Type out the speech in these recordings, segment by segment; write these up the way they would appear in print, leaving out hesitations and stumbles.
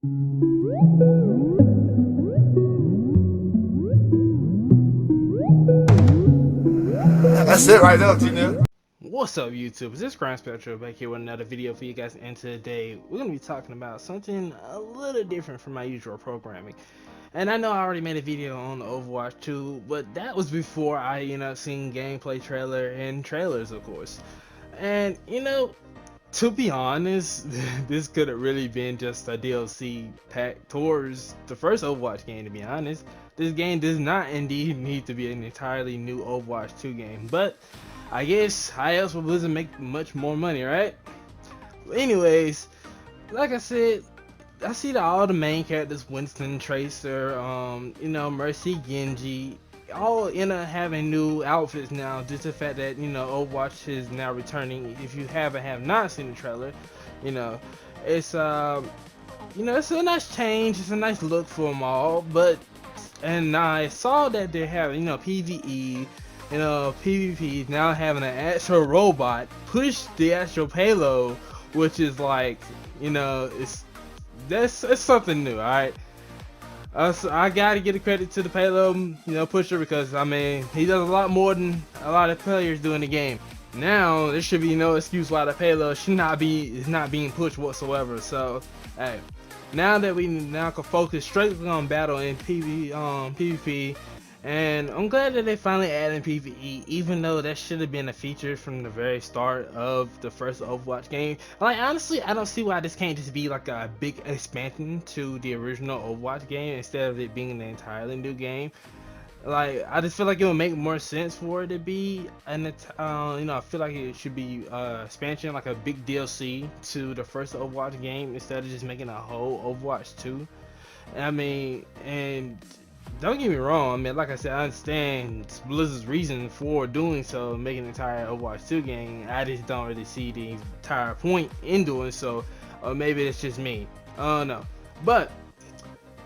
That's it right there, T-Nip. What's up, YouTube? This is CrownSpectro back here with another video for you guys, and today we're going to be talking about something a little different from my usual programming. And I know I already made a video on Overwatch 2, but that was before I, seen gameplay trailer and trailers, of course. And, to be honest, this could have really been just a DLC pack towards the first Overwatch game, to be honest. This game does not indeed need to be an entirely new Overwatch 2 game, but I guess how else would Blizzard make much more money, right? Anyways, like I said, I see that all the main characters, Winston, Tracer, Mercy, Genji, all end up having new outfits now, due to the fact that, Overwatch is now returning. If you have not seen the trailer, you know, it's, it's a nice change, it's a nice look for them all, but, and I saw that they're having, PvE, PvP now having an actual robot push the actual payload, which is like, it's something new, alright? So I gotta give the credit to the payload, pusher, because I mean he does a lot more than a lot of players do in the game. Now there should be no excuse why the payload should not be being pushed whatsoever. So hey, now that we now can focus strictly on battle and PvP. And I'm glad that they finally added PvE, even though that should have been a feature from the very start of the first Overwatch game. Like, honestly, I don't see why this can't just be like a big expansion to the original Overwatch game instead of it being an entirely new game. Like, I just feel like it would make more sense for it to be an, I feel like it should be expansion, like a big DLC to the first Overwatch game, instead of just making a whole Overwatch 2. I mean, and don't get me wrong, I mean, like I said, I understand Blizzard's reason for doing so, making an entire Overwatch 2 game. I just don't really see the entire point in doing so, or maybe it's just me. I don't know. But,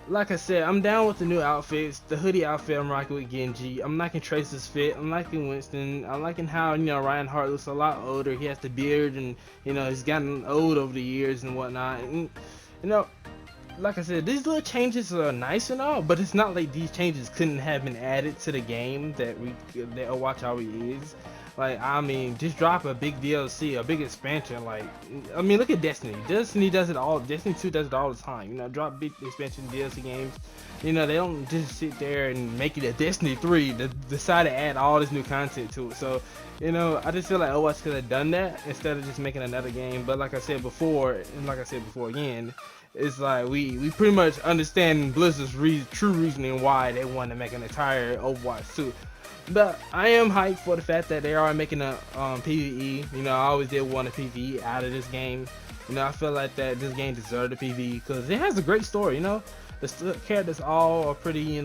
like I said, I'm down with the new outfits. The hoodie outfit I'm rocking with Genji. I'm liking Tracer's fit. I'm liking Winston. I'm liking how, Reinhardt looks a lot older. He has the beard, and, he's gotten old over the years and whatnot. And, like I said, these little changes are nice and all, but it's not like these changes couldn't have been added to the game that Overwatch already is. Like, I mean, just drop a big DLC, a big expansion. Like, I mean, look at Destiny. Destiny does it all. Destiny 2 does it all the time. Drop big expansion DLC games. They don't just sit there and make it a Destiny 3. They decide to add all this new content to it. So, I just feel like Overwatch could have done that instead of just making another game. But like I said before, and like I said before again, it's like we pretty much understand Blizzard's true reasoning why they want to make an entire Overwatch 2. But I am hyped for the fact that they are making a PvE. I always did want a PvE out of this game. I feel like that this game deserved a PvE because it has a great story. The characters all are pretty,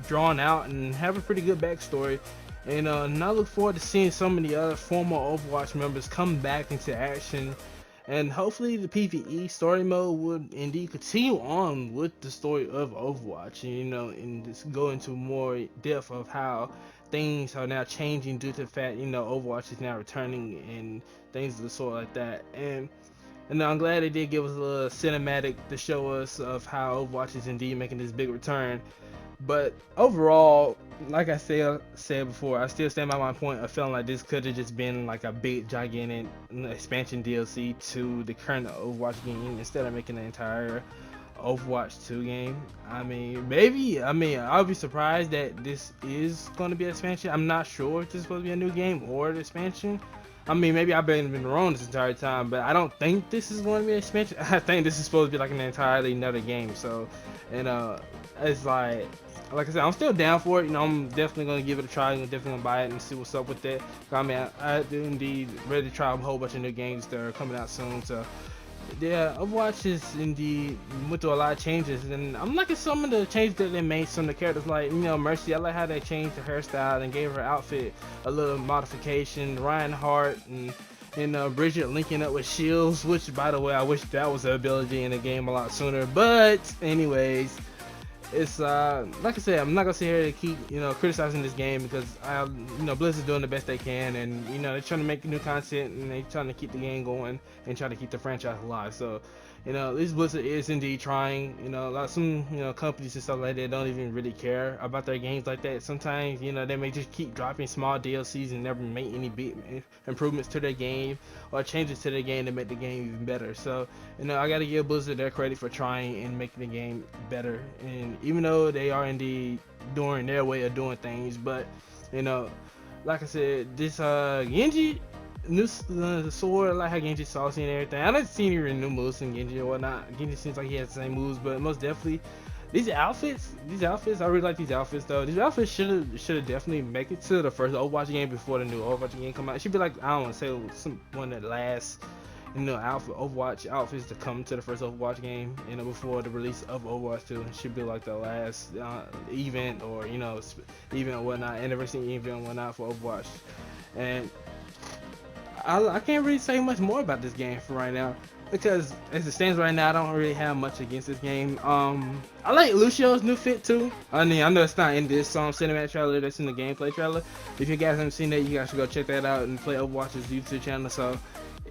drawn out and have a pretty good backstory. And I look forward to seeing some of the other former Overwatch members come back into action. And hopefully the PvE story mode would indeed continue on with the story of Overwatch, and just go into more depth of how things are now changing due to the fact, Overwatch is now returning and things of the sort like that. And I'm glad they did give us a little cinematic to show us of how Overwatch is indeed making this big return. But overall, like I said before, I still stand by my point of feeling like this could have just been like a big gigantic expansion DLC to the current Overwatch game instead of making the entire Overwatch 2 game. I mean, maybe, I'll be surprised that this is going to be an expansion. I'm not sure if this is supposed to be a new game or an expansion. I mean, maybe I've been wrong this entire time, but I don't think this is going to be an expansion. I think this is supposed to be like an entirely another game. So, and it's like I said, I'm still down for it. I'm definitely gonna give it a try. I'm definitely gonna buy it and see what's up with it. I mean, I do indeed ready to try a whole bunch of new games that are coming out soon. So yeah, Overwatch is indeed went through a lot of changes, and I'm liking some of the changes that they made. Some of the characters, like Mercy, I like how they changed her hairstyle and gave her outfit a little modification. Reinhardt and Bridget linking up with shields, which by the way, I wish that was an ability in the game a lot sooner. But anyways, it's like I said, I'm not gonna sit here to keep criticizing this game because Blizzard's doing the best they can, and they're trying to make new content and they're trying to keep the game going and try to keep the franchise alive. So You know, at least Blizzard is indeed trying. You know, like some companies and stuff like that don't even really care about their games like that. Sometimes they may just keep dropping small DLCs and never make any big improvements to their game or changes to their game to make the game even better. So I gotta give Blizzard their credit for trying and making the game better. And even though they are indeed doing their way of doing things, but like I said, this Genji new sword, like how Genji's saucy and everything. I didn't see any new moves in Genji or whatnot. Genji seems like he has the same moves, but most definitely these outfits, I really like these outfits though. These outfits should have definitely make it to the first Overwatch game before the new Overwatch game come out. It should be like, I don't want to say one that lasts. Overwatch outfits to come to the first Overwatch game, before the release of Overwatch 2. It should be like the last event or event or whatnot, anniversary event and whatnot for Overwatch. And I can't really say much more about this game for right now, because as it stands right now, I don't really have much against this game. I like Lucio's new fit too. I mean, I know it's not in this cinematic trailer, that's in the gameplay trailer. If you guys haven't seen that, you guys should go check that out and play Overwatch's YouTube channel. So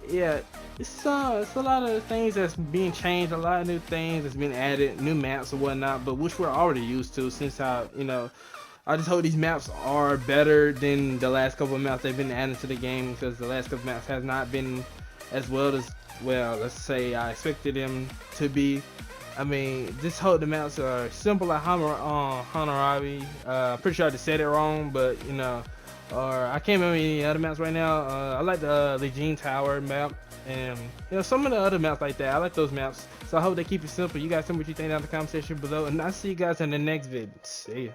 yeah, it's a lot of things that's being changed, a lot of new things that's been added, new maps or whatnot, but which we're already used to since I just hope these maps are better than the last couple of maps they've been adding to the game, because the last couple of maps has not been as well, let's say, I expected them to be. I mean, just hope the maps are simple like Hanarabi. Pretty sure I just said it wrong, but or I can't remember any other maps right now. I like the Legion Tower map, and some of the other maps like that. I like those maps, so I hope they keep it simple. You guys tell me what you think down in the comment section below, and I'll see you guys in the next video. See ya.